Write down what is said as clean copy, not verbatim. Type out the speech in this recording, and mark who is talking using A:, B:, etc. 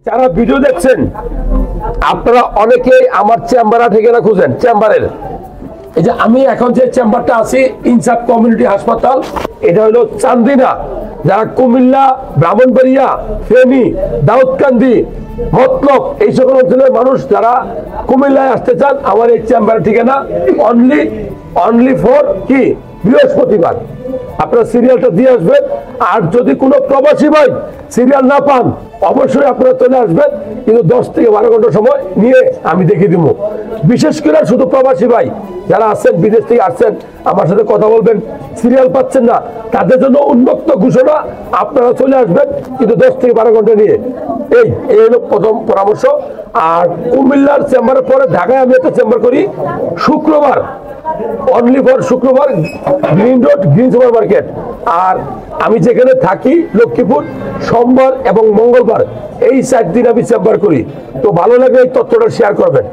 A: যারা ভিডিও দেখছেন আপনারা অনেকেই আমার চেম্বারে ঠিকানা খুঁজেন চেম্বারের। এই যে আমি এখন যে চেম্বারটা আছি ইনসাফ কমিউনিটি হাসপাতাল, এটা হলো চান্দিনা। যারা কুমিল্লা, ব্রাহ্মণবাড়িয়া, ফেনী, দাউদকান্দি, মতলব এই সকল অঞ্চলের মানুষ যারা কুমিল্লায় আসতে চান, আমার এই চেম্বারের ঠিকানা অনলি ফর কি বৃহস্পতিবার। আপনারা সিরিয়ালটা দিয়ে আসবেন। আর যদি কোনো প্রবাসী ভাই সিরিয়াল না পান অবশ্যই আপনারা চলে আসবেন, কিন্তু 10 থেকে 12 ঘন্টা সময় নিয়ে আমি দেখিয়ে দিব। বিশেষ করে শুধু প্রবাসী ভাই যারা আছেন, বিদেশ থেকে আসছেন, আমার সাথে কথা বলবেন, সিরিয়াল পাচ্ছেন না, তাদের জন্য উন্মুক্ত ঘোষণা, আপনারা চলে আসবেন কিন্তু 10 থেকে 12 ঘন্টা নিয়ে। এই হলো প্রথম পরামর্শ। আর কুমিল্লার চেম্বারের পরে ঢাকায় আমি একটা চেম্বার করি শুক্রবার, অনলি ফর শুক্রবার, green road, green super market. আর আমি যেখানে থাকি লক্ষ্মীপুর, সোমবার এবং মঙ্গলবার, এই 4 দিন আমি চেম্বার করি। তো ভালো লাগলে এই তথ্যটা শেয়ার করবেন।